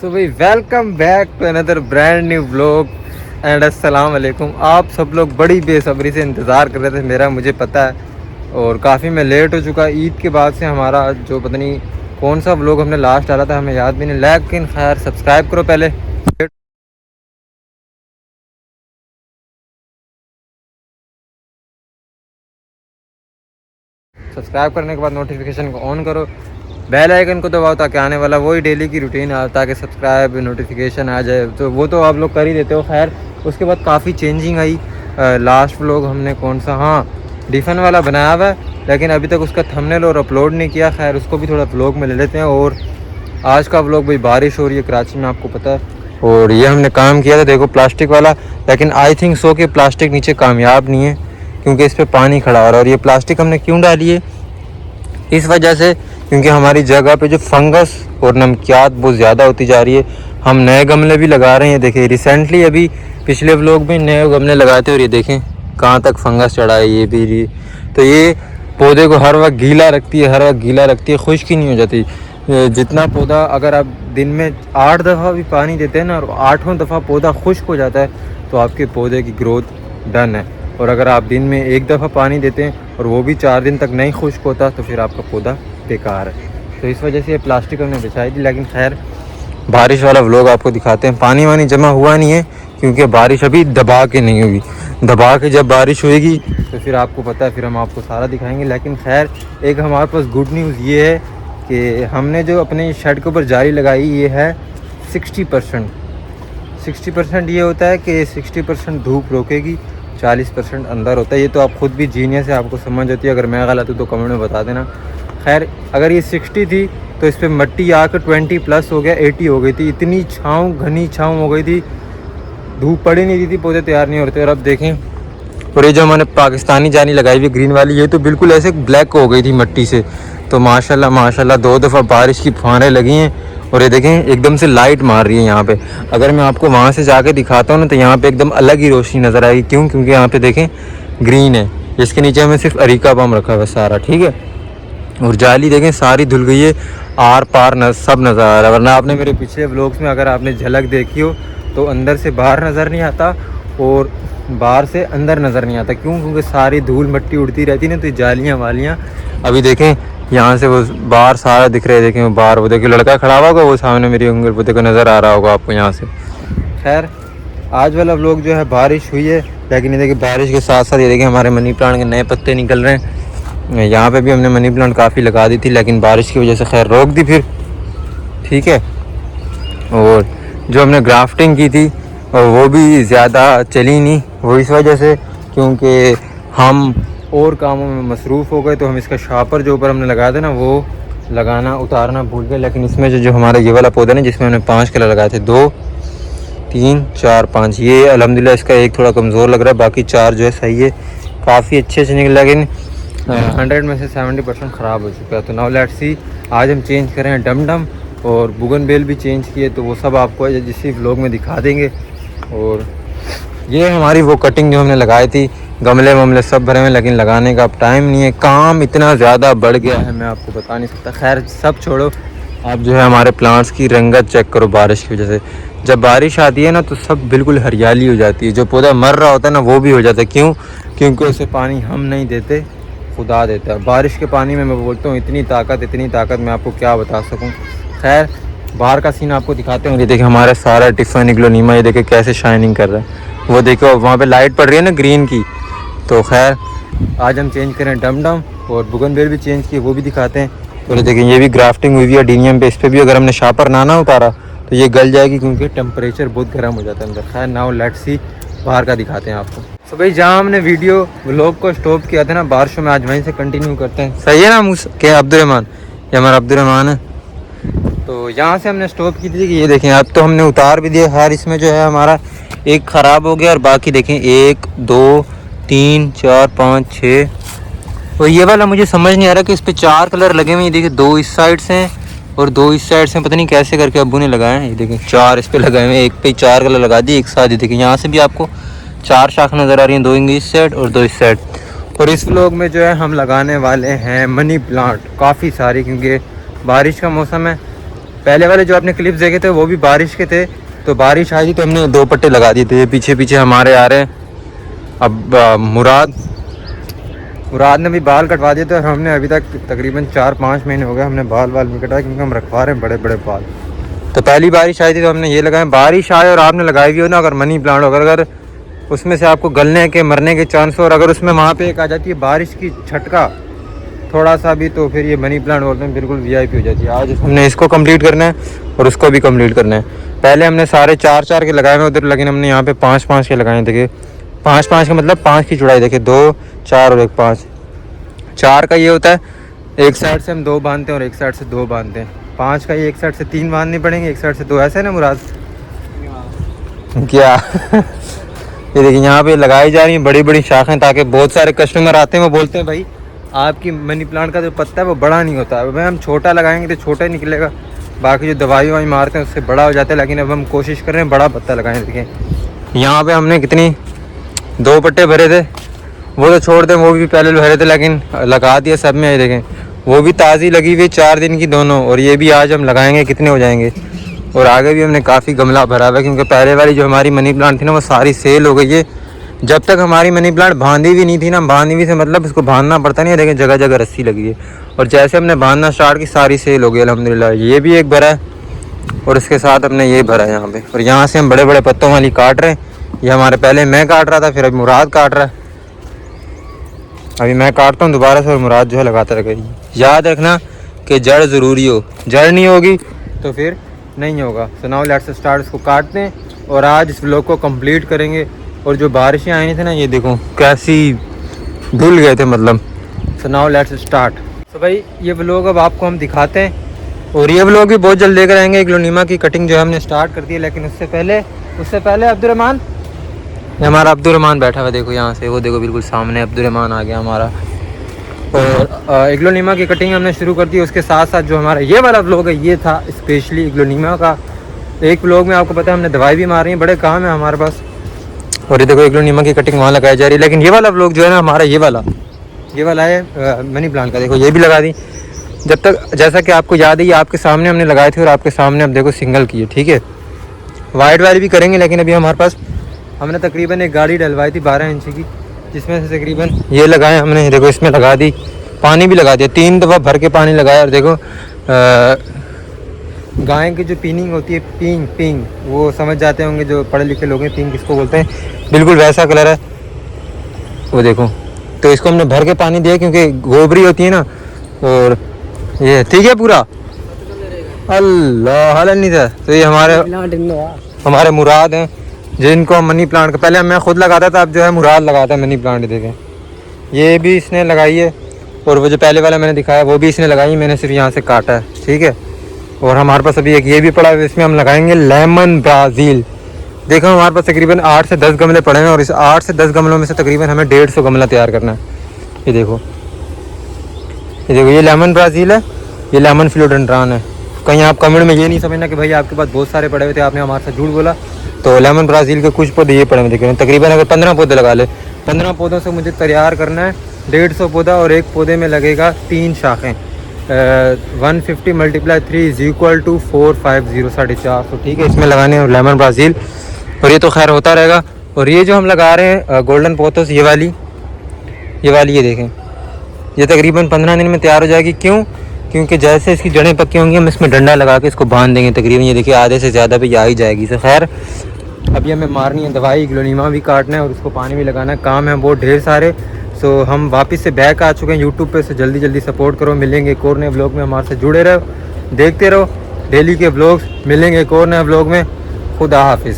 सो भाई welcome back to another brand new vlog and अस्सलाम वालेकुम। आप सब लोग बड़ी बेसब्री से इंतज़ार कर रहे थे मेरा, मुझे पता है, और काफ़ी मैं लेट हो चुका। ईद के बाद से हमारा जो पता नहीं कौन सा व्लॉग हमने लास्ट डाला था हमें याद भी नहीं, लेकिन खैर सब्सक्राइब करो पहले। सब्सक्राइब करने के बाद नोटिफिकेशन को ऑन करो, बेल आइकन को दबाओ ताकि आने वाला वही डेली की रूटीन आ, ताकि सब्सक्राइब नोटिफिकेशन आ जाए। तो वो तो आप लोग कर ही देते हो। खैर उसके बाद काफ़ी चेंजिंग आई। लास्ट व्लॉग हमने कौन सा, हाँ, डिफ़न वाला बनाया हुआ है, लेकिन अभी तक उसका थंबनेल और अपलोड नहीं किया। खैर उसको भी थोड़ा व्लॉग में ले लेते हैं। और आज का व्लॉग भाई, बारिश हो रही है कराची में, आपको पता है, और ये हमने काम किया था देखो प्लास्टिक वाला, लेकिन आई थिंक सो कि प्लास्टिक नीचे कामयाब नहीं है क्योंकि इस पर पानी खड़ा हो रहा है। और ये प्लास्टिक हमने क्यों डाली है, इस वजह से क्योंकि हमारी जगह पे जो फंगस और नमकियात बहुत ज़्यादा होती जा रही है। हम नए गमले भी लगा रहे हैं, देखिए रिसेंटली अभी पिछले व्लॉग में नए गमले लगाए थे और ये देखें कहाँ तक फंगस चढ़ा है। ये भी तो ये पौधे को हर वक्त गीला रखती है, हर वक्त गीला रखती है, खुश्क ही नहीं हो जाती। जितना पौधा, अगर आप दिन में 8 दफ़ा भी पानी देते हैं ना और 8वां दफ़ा पौधा खुश्क हो जाता है तो आपके पौधे की ग्रोथ डन है। और अगर आप दिन में 1 दफ़ा पानी देते हैं और वो भी 4 दिन तक नहीं खुश्क होता तो फिर आपका पौधा बेकार है। तो इस वजह से ये प्लास्टिक हमने बिछाई थी। लेकिन खैर बारिश वाला व्लॉग आपको दिखाते हैं। पानी वानी जमा हुआ नहीं है क्योंकि बारिश अभी दबा के नहीं हुई। दबा के जब बारिश होएगी तो फिर आपको पता है, फिर हम आपको सारा दिखाएंगे। लेकिन खैर एक हमारे पास गुड न्यूज़ ये है कि हमने जो अपने शेड के ऊपर जाली लगाई ये है 60%। 60% ये होता है कि 60% धूप रोकेगी, 40% अंदर होता है। ये तो आप ख़ुद भी जीनियस है, आपको समझ होती है। अगर मैं गलत हूँ तो कमेंट में बता देना। खैर अगर ये 60 थी तो इस पर मट्टी आकर 20+ हो गया, 80 हो गई थी। इतनी छाँव, घनी छाँव हो गई थी, धूप पड़ी नहीं थी, पौधे तैयार नहीं होते। और अब देखें, और ये जो हमने पाकिस्तानी जाली लगाई हुई ग्रीन वाली, ये तो बिल्कुल ऐसे ब्लैक हो गई थी मट्टी से। तो माशाल्लाह माशाल्लाह 2 दफ़ा बारिश की फुहारें लगी हैं और ये देखें एकदम से लाइट मार रही है यहाँ पे। अगर मैं आपको वहाँ से जाके दिखाता हूँ ना तो यहाँ पे एकदम अलग ही रोशनी नज़र आएगी। क्यों? क्योंकि यहाँ पे देखें ग्रीन है, इसके नीचे हमें सिर्फ अरीका बम रखा हुआ सारा, ठीक है। और जाली देखें सारी धुल गई है, आर पार सब नज़र आ रहा है। वरना आपने मेरे पिछले व्लॉग्स में अगर आपने झलक देखी हो तो अंदर से बाहर नज़र नहीं आता और बाहर से अंदर नज़र नहीं आता। क्यों? क्योंकि सारी धूल मट्टी उड़ती रहती ना, तो जालियाँ वालियाँ। अभी देखें यहाँ से वो बाहर सारा दिख रहा है, देखें वो बाहर, वो देखिए लड़का खड़ा होगा वो सामने मेरी उंगली, वो देखो नज़र आ रहा होगा आपको यहाँ से। खैर आज वाला व्लॉग जो है बारिश हुई है, लेकिन ये देखिए बारिश के साथ साथ ये देखिए हमारे मनी प्लांट के नए पत्ते निकल रहे हैं। यहाँ पे भी हमने मनी प्लांट काफ़ी लगा दी थी, लेकिन बारिश की वजह से खैर रोक दी फिर, ठीक है। और जो हमने ग्राफ्टिंग की थी और वो भी ज़्यादा चली नहीं, वो इस वजह से क्योंकि हम और कामों में मसरूफ़ हो गए। तो हम इसका शापर जो ऊपर हमने लगाया था ना वो लगाना उतारना भूल गए। लेकिन इसमें जो हमारा ये वाला पौधा ना जिसमें हमने 5 कलर लगाए थे, 2 3 4 5, ये अल्हम्दुलिल्लाह इसका एक थोड़ा कमज़ोर लग रहा है, बाकी 4 जो है सही है, काफ़ी अच्छे से निकले। लेकिन 100 में से 70% ख़राब हो चुका है। तो नाउ लेट्स सी, आज हम चेंज करें डम डम और बुगनवेल भी चेंज किए, तो वो सब आपको इसी व्लॉग में दिखा देंगे। और ये हमारी वो कटिंग जो हमने लगाई थी, गमले वमले सब भरे हुए, लेकिन लगाने का अब टाइम नहीं है, काम इतना ज़्यादा बढ़ गया है मैं आपको बता नहीं सकता। खैर सब छोड़ो, आप जो है हमारे प्लांट्स की रंगत चेक करो बारिश की वजह से। जब बारिश आती है ना तो सब बिल्कुल हरियाली हो जाती है, जो पौधा मर रहा होता है ना वो भी हो जाता है। क्यों? क्योंकि उसे पानी हम नहीं देते, खुदा देता है। बारिश के पानी में मैं बोलता हूँ इतनी ताकत मैं आपको क्या बता सकूँ। खैर बाहर का सीन आपको दिखाते हैं। ये देखिए हमारा सारा टिफ़न इग्लोनीमा, ये देखिए कैसे शाइनिंग कर रहा है। वो देखो वहाँ पे लाइट पड़ रही है ना ग्रीन की। तो खैर आज हम चेंज करें डम डम और बुगनवेल भी चेंज किए, वो भी दिखाते हैं। तो ये देखिए ये भी ग्राफ्टिंग हुई है डीनियम पे, इस पर भी अगर हमने शापर ना उतारा तो ये गल जाएगी क्योंकि टेम्परेचर बहुत गर्म हो जाता है अंदर। खैर नाउ लेट्स सी, बाहर का दिखाते हैं आपको। तो भाई जहाँ हमने वीडियो व्लॉग को स्टॉप किया था ना बारिशों में, आज वहीं से कंटिन्यू करते हैं। सही है ना क्या अब्दुलरहमान? ये हमारा अब्दुलरहमान है। तो यहाँ से हमने स्टॉप की थी कि ये देखें अब तो हमने उतार भी दिया। खैर इसमें जो है हमारा एक ख़राब हो गया और बाकी देखें 1 2 3 4 5 6। और ये वाला मुझे समझ नहीं आ रहा कि इस पर 4 कलर लगे हुए हैं। देखिए 2 इस साइड से हैं और 2 इस साइड से, पता नहीं कैसे करके अब्बू ने लगाए हैं। ये देखें 4 इस पे लगाए हुए हैं, एक पे 4 कलर लगा दिए एक साथ। ही देखिए यहाँ से भी आपको 4 शाख नज़र आ रही हैं, 2 इस साइड और 2 इस साइड। और इस व्लॉग में जो है हम लगाने वाले हैं मनी प्लांट काफ़ी सारी, क्योंकि बारिश का मौसम है पहले वाले जो आपने क्लिप्स देखे थे वो भी बारिश के थे, तो बारिश आई थी तो हमने 2 पट्टे लगा दिए थे। ये पीछे पीछे हमारे आ रहे हैं अब मुराद ने भी बाल कटवा दिए थे और हमने अभी तक तकरीबन 4-5 महीने हो गए हमने बाल नहीं कटाए, क्योंकि हम रखवा रहे हैं बड़े बड़े बाल। तो पहली बारिश आई थी तो हमने ये लगाए। बारिश आए और आपने लगाई भी हो ना, अगर मनी प्लांट हो अगर उसमें से आपको गलने के मरने के चांस हो, और अगर उसमें वहाँ पे एक आ जाती है बारिश की झटका थोड़ा सा भी, तो फिर ये मनी प्लांट बोलते हैं बिल्कुल VIP हो जाती है। आज हमने इसको कंप्लीट करना है और उसको भी कंप्लीट करना है। पहले हमने सारे 4-4 के लगाए हुए उधर, लेकिन हमने यहाँ पे 5-5 के लगाए। देखिए 5-5 का मतलब 5 की चौड़ाई, देखिए 2, 4 और 1 5। 4 का ये होता है एक साइड से हम 2 बांधते हैं और एक साइड से 2 बांधते हैं। 5 का ये एक साइड से 3 बांधने पड़ेंगे, एक साइड से 2, ऐसे है ना मुराद क्या ये देखिए यहाँ पे लगाई जा रही हैं बड़ी बड़ी शाखें, ताकि बहुत सारे कस्टमर आते हैं वो बोलते हैं भाई आपकी मनी प्लांट का जो पत्ता है वो बड़ा नहीं होता है। भाई हम छोटा लगाएंगे तो छोटा ही निकलेगा, बाकी जो दवाई ववाई मारते हैं उससे बड़ा हो जाता है। लेकिन अब हम कोशिश कर रहे हैं बड़ा पत्ता लगाएं। देखिए यहाँ पे हमने कितनी 2 पट्टे भरे थे, वो तो छोड़ दें, वो भी पहले भरे थे लेकिन लगा दिया सब में। देखें वो भी ताज़ी लगी हुई 4 दिन की दोनों, और ये भी आज हम लगाएंगे, कितने हो जाएंगे। और आगे भी हमने काफ़ी गमला भरा हुआ है, क्योंकि पहले वाली जो हमारी मनी प्लांट थी ना वो सारी सेल हो गई है। जब तक हमारी मनी प्लांट बांधी भी नहीं थी ना, बांधी हुई से मतलब इसको बांधना पड़ता नहीं है, लेकिन जगह जगह रस्सी लगी है। और जैसे हमने बांधना स्टार्ट की सारी सेल हो गई अल्हम्दुलिल्लाह। ये भी एक भरा है और इसके साथ हमने ये भरा है यहाँ पे। और यहाँ से हम बड़े बड़े पत्तों वाली काट रहे हैं। ये हमारे पहले मैं काट रहा था, फिर अब मुराद काट रहा है। अभी मैं काटता हूँ दोबारा से और मुराद जो है लगाता रहेगा। याद रखना कि जड़ ज़रूरी हो, जड़ नहीं होगी तो फिर नहीं होगा। So now let's start. इसको काटते हैं और आज इस व्लॉग को कंप्लीट करेंगे। और जो बारिशें आई थी ना, ये देखो कैसी धुल गए थे मतलब। So now let's start. तो भाई ये व्लॉग अब आपको हम दिखाते हैं, और ये व्लॉग भी बहुत जल्द लेकर आएंगे। एग्लोनीमा की कटिंग जो है हमने स्टार्ट कर दी है, लेकिन उससे पहले अब्दुर्रहमान, हमारा अब्दुर्रहमान बैठा हुआ देखो यहाँ से, वो देखो बिल्कुल सामने अब्दुर्रहमान आ गया हमारा। और एग्लोनीमा की कटिंग हमने शुरू कर दी। उसके साथ साथ जो हमारा ये वाला व्लॉग है ये था स्पेशली एग्लोनीमा का। एक व्लॉग में आपको पता है हमने दवाई भी मार रही है, बड़े काम है हमारे पास। और ये देखो एग्लोनीमा की कटिंग वहाँ लगाई जा रही है। लेकिन ये वाला व्लॉग जो है ना हमारा ये वाला है मनी प्लांट का। देखो ये भी लगा दी। जब तक जैसा कि आपको याद है ये आपके सामने हमने लगाए थे और आपके सामने अब देखो सिंगल किए, ठीक है। वाइट वाली भी करेंगे, लेकिन अभी हमारे पास हमने तकरीबन एक गाड़ी डलवाई थी 12 इंच की, जिसमें से तकरीबन ये लगाए हमने। देखो इसमें लगा दी, पानी भी लगा दिया, 3 दफ़ा भर के पानी लगाया। और देखो गाय की जो पीनिंग होती है, पींग वो समझ जाते होंगे जो पढ़े लिखे लोग हैं, पींग किसको बोलते हैं, बिल्कुल वैसा कलर है वो देखो। तो इसको हमने भर के पानी दिया क्योंकि गोबरी होती है ना। और ये ठीक है पूरा अल्लाह हाल नहीं था। तो ये हमारे मुराद हैं जिनको मनी प्लांट का पहले मैं खुद लगाता था, अब जो है मुराद लगाता है मनी प्लांट। देखें ये भी इसने लगाई है, और वो जो पहले वाला मैंने दिखाया वो भी इसने लगाई, मैंने सिर्फ यहाँ से काटा है, ठीक है। और हमारे पास अभी एक ये भी पड़ा है, इसमें हम लगाएंगे लेमन ब्राज़ील। देखो हमारे पास तकरीबन 8 से 10 गमले पड़े हैं, और इस 8 से 10 गमलों में से तकरीबन हमें 150 गमला तैयार करना है। ये देखो ये लेमन ब्राज़ील है, ये लेमन फिलोडेंड्रॉन है। कहीं आप कमेंट में ये नहीं समझना कि भाई आपके पास बहुत सारे पड़े हुए थे, आपने हमारे साथ झूठ बोला। तो लेमन ब्राज़ील के कुछ पौधे ये पड़े हुए देखिए, तकरीबन अगर 15 पौधे लगा ले, 15 पौधों से मुझे तैयार करना है 150 पौधा, और एक पौधे में लगेगा 3 शाखें। 150 × 3 = 450 450, ठीक है। इसमें लगाने हैं लेमन ब्राज़ील, और ये तो खैर होता रहेगा। और ये जो हम लगा रहे हैं गोल्डन पोथोस, ये वाली ये देखें, ये तकरीबन 15 दिन में तैयार हो जाएगी। क्यों? क्योंकि जैसे इसकी जड़ें पक्की होंगी हम इसमें डंडा लगा के इसको बांध देंगे। तकरीबन ये देखिए आधे से ज़्यादा भी आ ही जाएगी। तो खैर अभी हमें मारनी है दवाई, एग्लोनीमा भी काटना है और उसको पानी भी लगाना है, काम है बहुत ढेर सारे। सो हम वापस से बैक आ चुके हैं यूट्यूब पे, से जल्दी सपोर्ट करो। मिलेंगे एक और नए व्लॉग में, हमारे से जुड़े रहो, देखते रहो डेली के व्लॉग्स। मिलेंगे एक और नए व्लॉग में। खुदा हाफिज़।